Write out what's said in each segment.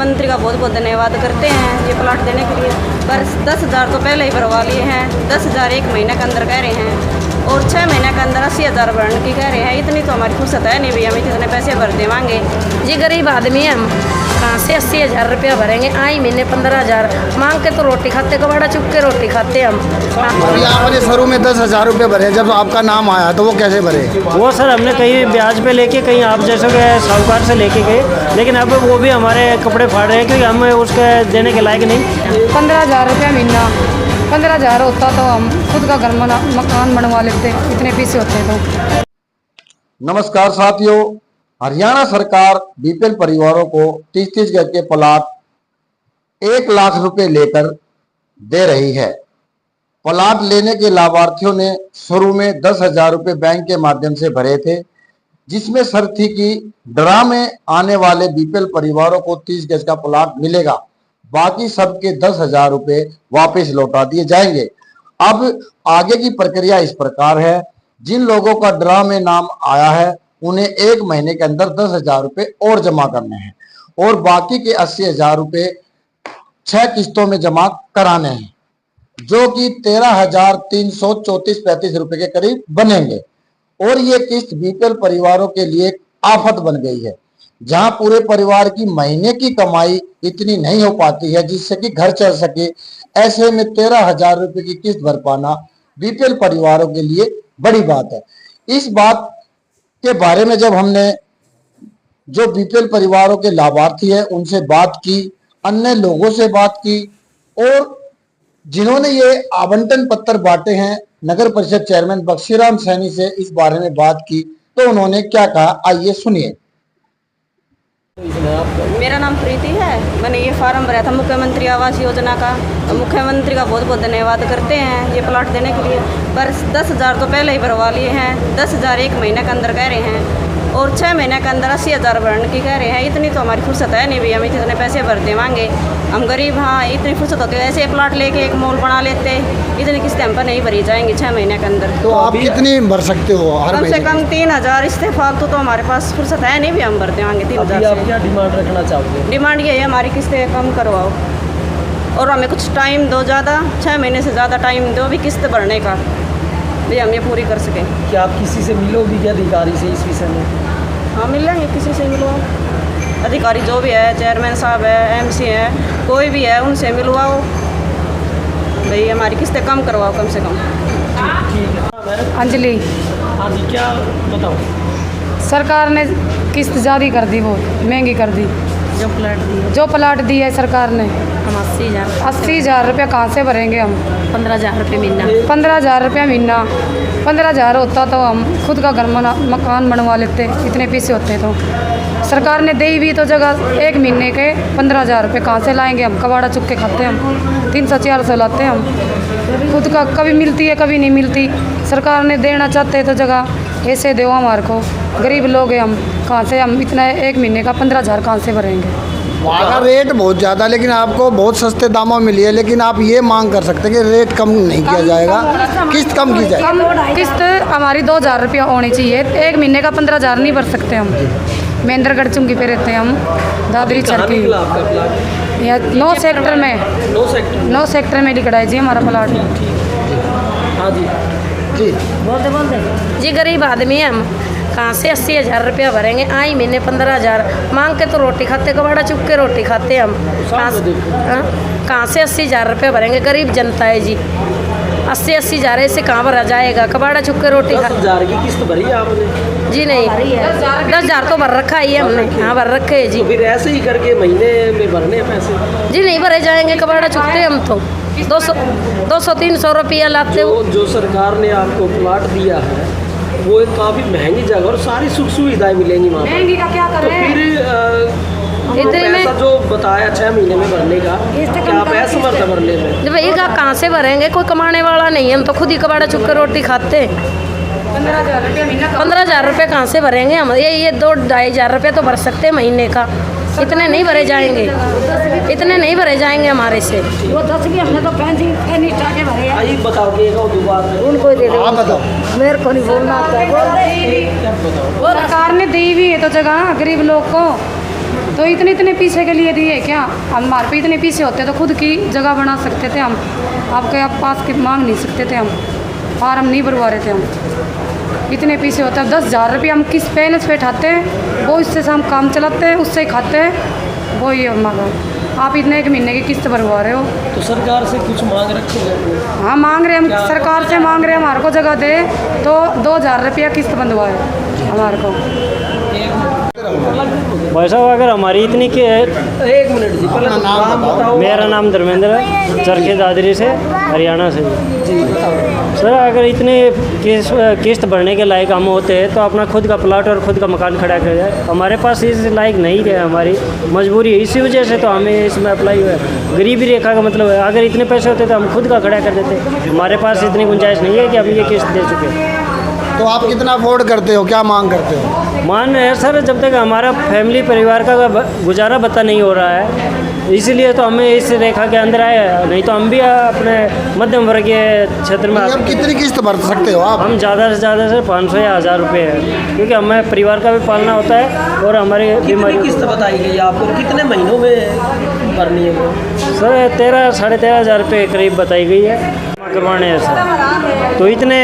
मुख्यमंत्री का बहुत बहुत धन्यवाद करते हैं ये प्लाट देने के लिए। पर 10,000 तो पहले ही भरवा लिए हैं, 10,000 एक महीने के अंदर कह रहे हैं और 6 महीने के अंदर 80,000 भरने की कह रहे हैं। इतनी तो हमारी फुर्सत है नहीं भैया, हम कितने पैसे भर देवांगे जी। गरीब आदमी है हम, कहाँ से 80,000 रुपया भरेंगे? आई महीने 15,000 मांग के तो रोटी खाते, कबाड़ा चुप के रोटी खाते हम। अभी आपने शुरू में 10,000 रुपये भरे, जब आपका नाम आया तो वो कैसे भरे? वो सर हमने कहीं ब्याज पे लेके, कहीं आप जैसे गए साहूकार से लेके गए, लेकिन अब वो भी हमारे कपड़े फाड़ रहे हैं क्योंकि हम उसके देने के लायक नहीं। 15,000 रुपया महीना, 15,000 होता तो हम खुद का घर मकान बनवा लेते, इतने पैसे होते तो। नमस्कार साथियों, हरियाणा सरकार बीपीएल परिवारों को 30-30 गज के प्लाट 1 लाख रुपए लेकर दे रही है। प्लाट लेने के लाभार्थियों ने शुरू में 10,000 रुपये बैंक के माध्यम से भरे थे, जिसमें शर्त थी कि ड्रा में आने वाले बीपीएल परिवारों को 30 गज का प्लाट मिलेगा, बाकी सबके 10,000 रुपये वापस लौटा दिए जाएंगे। अब आगे की प्रक्रिया इस प्रकार है, जिन लोगों का ड्रा में नाम आया है उन्हें 1 महीने के अंदर 10,000 रुपये और जमा करने हैं और बाकी के 80,000 रुपये 6 किस्तों में जमा कराने हैं, जो कि 13,334.35 रुपए के करीब बनेंगे। और ये किस्त बीपीएल परिवारों के लिए आफत बन गई है, जहां पूरे परिवार की महीने की कमाई इतनी नहीं हो पाती है जिससे कि घर चल सके। ऐसे में 13,000 रुपए की किस्त भर पाना बीपीएल परिवारों के लिए बड़ी बात है। इस बात के बारे में जब हमने जो बीपीएल परिवारों के लाभार्थी हैं उनसे बात की, अन्य लोगों से बात की और जिन्होंने ये आवंटन पत्र बांटे हैं नगर परिषद चेयरमैन बख्शीराम सैनी से इस बारे में बात की, तो उन्होंने क्या कहा आइए सुनिए। मेरा नाम प्रीति है। मैंने ये फार्म भरा था मुख्यमंत्री आवास योजना का। मुख्यमंत्री का बहुत बहुत धन्यवाद करते हैं ये प्लाट देने के लिए। पर 10,000 तो पहले ही भरवा लिए हैं, 10,000 एक महीने के अंदर कह रहे हैं और 6 महीने के अंदर 80,000 भरने की कह रहे हैं। इतनी तो हमारी फुर्सत है नहीं भैया, हम कितने पैसे भर देवांगे, हम गरीब। हाँ, इतनी फुर्सत होती है, ऐसे प्लाट लेके एक मॉल बना लेते, इतनी किस्तें हम पर नहीं भरी जाएंगी 6 महीने के अंदर। तो आप कितनी भर सकते हो हर कम से महीने? कम 3,000। इससे फालतू तो हमारे पास फुर्सत है नहीं भी, हम भर देवांगे 3,000 आप क्या डिमांड रखना चाहोगे? डिमांड ये है हमारी किस्तें कम करवाओ और हमें कुछ टाइम दो, ज़्यादा 6 महीने से ज़्यादा टाइम दो भी किस्त भरने का, भैया हम ये पूरी कर सकें। क्या आप किसी से मिलोगी क्या अधिकारी से इस विषय में? हाँ, मिल लेंगे, किसी से मिलवाओ, अधिकारी जो भी है, चेयरमैन साहब है, एमसी है, कोई भी है, उनसे मिलवाओ भाई, हमारी किस्तें कम करवाओ कम से कम। अंजलि। हाँ जी, क्या बताओ? सरकार ने किस्त ज़्यादा कर दी, बहुत महंगी कर दी। जो प्लाट दी है सरकार ने, हम 80,000 रुपया कहाँ से भरेंगे हम? 15,000 रुपये महीना। 15,000 रुपया महीना, 15,000 होता तो हम खुद का घर मकान बनवा लेते, इतने पैसे होते तो। सरकार ने दी भी तो जगह 1 महीने के 15,000 रुपये कहाँ से लाएंगे हम? कबाड़ा चुप के खाते हम, 300-400 लाते हम, खुद का कभी मिलती है कभी नहीं मिलती। सरकार ने देना चाहते तो जगह ऐसे दो हमारे को, गरीब लोग हैं हम, कहाँ से हम इतना 1 महीने का 15,000 कहाँ से भरेंगे? वहाँ का रेट बहुत ज़्यादा, लेकिन आपको बहुत सस्ते दामों में मिली है, लेकिन आप ये मांग कर सकते हैं कि रेट कम नहीं किया जाएगा, किस्त कम की जाए। किस्त हमारी 2,000 रुपया होनी चाहिए, 1 महीने का 15,000 नहीं भर सकते हम। महेंद्रगढ़ चुंगी पे रहते हैं हम, दादरी चरकी, 9 सेक्टर में। 9 सेक्टर में लिखा है जी हमारा प्लाट। हाँ जी जी, बोलते जी। गरीब आदमी है हम, कहाँ से 80,000 रुपया भरेंगे? आई महीने 15,000 मांग के तो रोटी खाते, कबाड़ा चुप के रोटी खाते हम। कहाँ से 80,000 रुपया भरेंगे? गरीब जनता है जी। 80,000 ऐसे कहाँ भरा जाएगा? कबाड़ा चुप के रोटी खा। 10,000 की किस्त भरी है आपने? जी नहीं, 10,000 तो भर रखा ही है हमने। हाँ, भर रखे है जी। तो फिर ऐसे ही करके महीने में भरने हैं पैसे? जी नहीं भरे जाएंगे, कबाड़ा चुपते हम तो 200-300 रुपया लाते हो। जो सरकार ने आपको प्लाट दिया है वो एक काफ़ी महंगी जगह और सारी सुख सुविधाएं मिलेंगी वहाँ पर। महंगी का क्या तो फिर इतने में पैसा जो बताया 6 महीने में भरने का, क्या आप असमर्थ है भरने में? जब भैया का कहाँ से भरेंगे? कोई कमाने वाला नहीं है, हम तो खुद ही कबाड़ा चुप के रोटी खाते। 15,000 रुपया महीना। 15,000 रुपये कहाँ से भरेंगे हम? ये 2-2.5 रुपये तो भर सकते हैं महीने का, इतने नहीं भरे जाएंगे, इतने नहीं भरे जाएंगे हमारे से। वो 10 की हमने तो पैंसी टाके भरे। आइए बताओ कि उनको दे दो, आप बताओ। मेरे को नहीं बोलना आता है। सरकार ने दी भी है तो जगह गरीब लोग को, तो इतने इतने पैसे के लिए दिए क्या? हमारे पे इतने पैसे होते तो खुद की जगह बना सकते थे हम। आपके पास की मांग नहीं सकते थे हम, फार्म नहीं भरवा रहे थे हम। इतने पैसे होते हैं, 10,000 रुपये हम किस बैलेंस पे उठाते हैं, वो इससे से हम काम चलाते हैं, उससे ही खाते हैं, वो ही हमारा। आप इतने एक महीने की किस्त भरवा रहे हो। तो सरकार से कुछ मांग रखी है? हाँ मांग रहे हम, सरकार से मांग रहे हैं हमारे को जगह दे, तो 2,000 रुपया किस्त बंधवाए हमारे को। भाई साहब अगर हमारी इतनी के एक मिनट जी, पहले तो नाम बताओ। मेरा नाम धर्मेंद्र है, चरखे दादरी से, हरियाणा से। जी बताओ। सर अगर इतने किस्त भरने के लायक हम होते हैं तो अपना खुद का प्लाट और खुद का मकान खड़ा कर जाए। हमारे पास इस लायक नहीं है, हमारी मजबूरी है, इसी वजह से तो हमें इसमें अप्लाई हुआ है। गरीबी रेखा का मतलब है, अगर इतने पैसे होते तो हम खुद का खड़ा कर देते। हमारे पास इतनी गुंजाइश नहीं है कि हम ये किस्त दे चुके। तो आप कितना अफोर्ड करते हो, क्या मांग करते हो? मान रहे हैं सर, जब तक हमारा फैमिली परिवार का गुजारा भत्ता नहीं हो रहा है, इसीलिए तो हमें इस रेखा के अंदर आए हैं। नहीं तो हम भी अपने मध्यम वर्गीय क्षेत्र में आप कितनी किस्त भर सकते हो आप? हम ज़्यादा से ज़्यादा सर 500 या 1000 रुपये है, क्योंकि हमें परिवार का भी पालना होता है और हमारी कितनी बीमारी। किस्त बताई गई आपको, कितने महीनों में भरनी है वो? सर 13-13,500 रुपये करीब बताई गई है करवाने हैं सर। तो इतने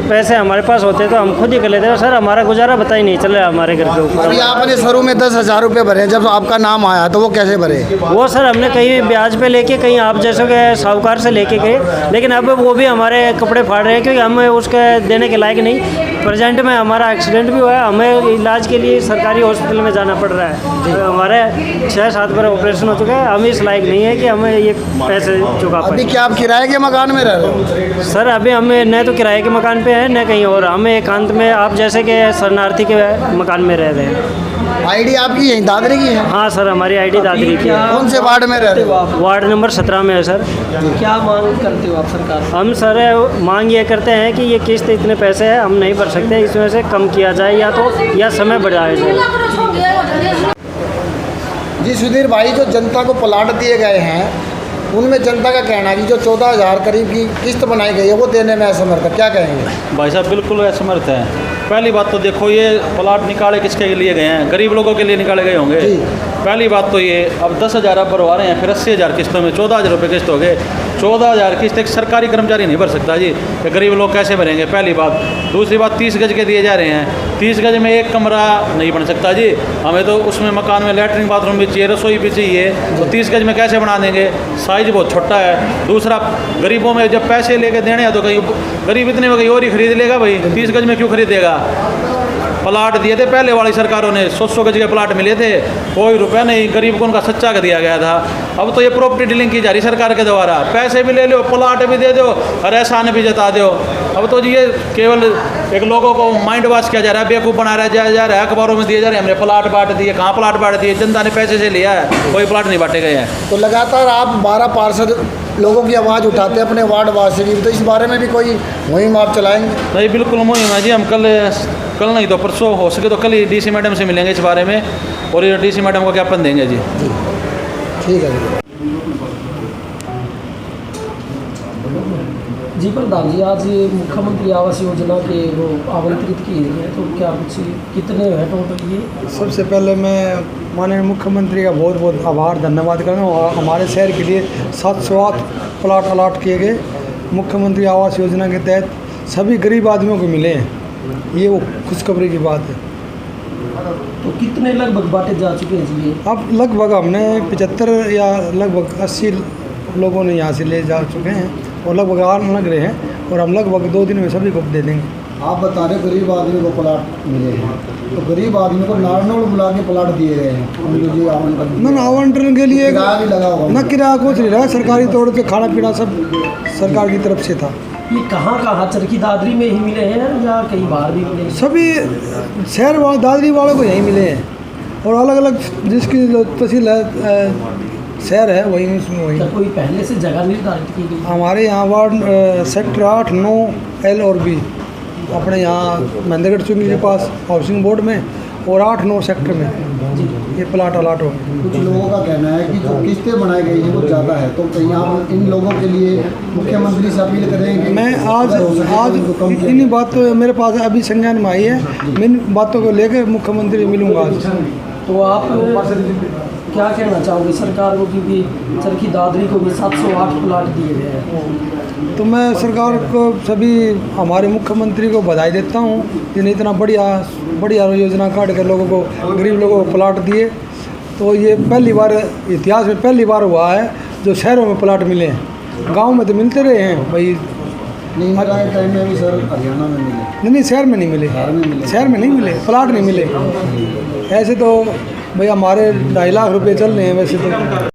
पैसे हमारे पास होते तो हम खुद ही कर लेते हैं सर, हमारा गुजारा पता ही नहीं चल रहा हमारे घर के ऊपर। अभी आपने शुरू में 10,000 रुपये भरे, जब आपका नाम आया तो वो कैसे भरे? वो सर हमने कहीं ब्याज पे लेके, कहीं आप जैसे के साहूकार से लेके गए, लेकिन अब वो भी हमारे कपड़े फाड़ रहे हैं क्योंकि हम उसके देने के लायक नहीं। प्रेजेंट में हमारा एक्सीडेंट भी हुआ है, हमें इलाज के लिए सरकारी हॉस्पिटल में जाना पड़ रहा है। तो हमारे 6-7 बार ऑपरेशन हो चुका है, हम इस लायक नहीं है कि हमें ये पैसे चुका पाए। अभी क्या आप किराए के मकान में रह रहे हो? सर अभी हमें न तो किराए के मकान पे है, न कहीं और। हमें एकांत में आप जैसे कि शरणार्थी के मकान में रह रहे हैं। आईडी आपकी यहीं दादरी की है? हाँ सर, हमारी आईडी दादरी की है। कौन से वार्ड में रह रहे हो? वार्ड नंबर 17 में है सर। क्या मांग करते हो आप सरकार से? हम सर मांग ये करते हैं कि ये किस्त इतने पैसे हैं, हम नहीं भर सकते, इसमें से कम किया जाए या समय बढ़ाया जाए। जी सुधीर भाई, जो जनता को प्लाट दिए गए हैं उनमें जनता का कहना है कि जो 14,000 करीब की किस्त बनाई गई है वो देने में असमर्थ है, क्या कहेंगे? भाई साहब बिल्कुल असमर्थ हैं। पहली बात तो देखो, ये प्लाट निकाले किसके लिए गए हैं? गरीब लोगों के लिए निकाले गए होंगे। पहली बात तो ये, अब 10,000 आप भरवा रहे हैं, फिर 80,000 किस्तों में 14,000 रुपये किस्त हो गए। 14,000 किस्त एक सरकारी कर्मचारी नहीं भर सकता जी, कि गरीब लोग कैसे भरेंगे? पहली बात। दूसरी बात, 30 गज के दिए जा रहे हैं, 30 गज में एक कमरा नहीं बन सकता जी। हमें तो उसमें मकान में लैट्रिन बाथरूम भी चाहिए, रसोई भी चाहिए, तो 30 गज में कैसे बना देंगे? साइज बहुत छोटा है। दूसरा, गरीबों में जब पैसे लेके देने हैं तो कहीं गरीब इतने में कहीं और ही खरीद लेगा भाई, 30 गज में क्यों खरीदेगा? प्लाट दिए थे पहले वाली सरकारों ने, 100 गज के प्लाट मिले थे, कोई रुपया नहीं, गरीब को उनका सच्चा का दिया गया था। अब तो ये प्रॉपर्टी डीलिंग की जा रही सरकार के द्वारा, पैसे भी ले लो, प्लाट भी दे दो और एहसान भी जता दो। अब तो जी ये केवल एक लोगों को माइंड वॉश किया जा रहा है, बेवकूफ़ बनाया जा रहा है, अखबारों में दिए जा रहे हैं हमने प्लाट बांट दिए। कहाँ प्लाट बांट दिए? जनता ने पैसे से लिया है, कोई प्लाट नहीं बांटे गए हैं। तो लगातार आप 12 पार्षद लोगों की आवाज़ उठाते हैं अपने वार्ड वासी की, तो इस बारे में भी कोई मुहिम आप चलाएंगे? नहीं, बिल्कुल मुहिम है जी। हम कल नहीं तो परसों, हो सके तो कल ही डीसी मैडम से मिलेंगे इस बारे में और ये डीसी मैडम को ज्ञापन देंगे जी। ठीक है जी। जी प्रधान जी, आज ये मुख्यमंत्री आवास योजना के वो आवंटित किए गए, तो क्या कुछ कितने हैं टोटल ये? सबसे पहले मैं माननीय मुख्यमंत्री का बहुत बहुत आभार धन्यवाद करता हूँ। और हमारे शहर के लिए 708 प्लाट अलाट किए गए मुख्यमंत्री आवास योजना के तहत, सभी गरीब आदमियों को मिले हैं, ये वो खुशखबरी की बात है। तो कितने लगभग बांटे जा चुके हैं जी? अब लगभग हमने 75 या लगभग 80 लोगों ने यहाँ से ले जा चुके हैं और लगभग आने लग रहे हैं, और हम लगभग 2 दिन में सभी को दे देंगे। आप बता रहे गरीब आदमी को प्लाट मिले हैं, तो गरीब आदमी को नारनौल बुला के प्लाट दिए गए हैं, उनको जी आवंटन ना आवंटन के लिए किराया भी लगा होगा? न किराया कुछ नहीं रहा, सरकारी तौर पे खाना पीना सब सरकार की तरफ से था। ये कहाँ चरखी दादरी में ही मिले हैं या कहीं बाहर भी मिले? सभी शहर वाले दादरी वालों को यहीं मिले हैं, और अलग अलग जिसकी तहसील है शहर है वहीं उसमें वहीं। क्या कोई पहले से जगह निर्धारित की गई? हमारे यहाँ वार्ड सेक्टर 8, 9, L और B अपने यहाँ महेंद्रगढ़ चुंगी के पास हाउसिंग बोर्ड में, और 8, 9 सेक्टर में ये प्लाट अलाट हो। कुछ लोगों का कहना है कि जो किस्तें बनाई गई हैं वो ज़्यादा है, तो कहीं आप इन लोगों के लिए मुख्यमंत्री से अपील करेंगे? मैं आज इन्हीं बातों मेरे पास अभी संज्ञान में आई है, मैं इन बातों को लेकर मुख्यमंत्री मिलूँगा आज। तो आप क्या कहना चाहोगे सरकार को, क्योंकि चरखी दादरी को भी 708 प्लाट दिए गए हैं? तो मैं सरकार को, सभी हमारे मुख्यमंत्री को बधाई देता हूँ जिन्हें इतना बढ़िया योजना काट कर लोगों को, गरीब लोगों को प्लाट दिए। तो ये पहली बार, इतिहास में पहली बार हुआ है जो शहरों में प्लाट मिले हैं। गांव में तो मिलते रहे हैं भाई, नहीं टाइम में भी सर हरियाणा में मिले, नहीं शहर में नहीं मिले, शहर में नहीं मिले, प्लाट नहीं मिले। ऐसे तो भाई हमारे 2.5 लाख रुपए चल रहे हैं वैसे तो।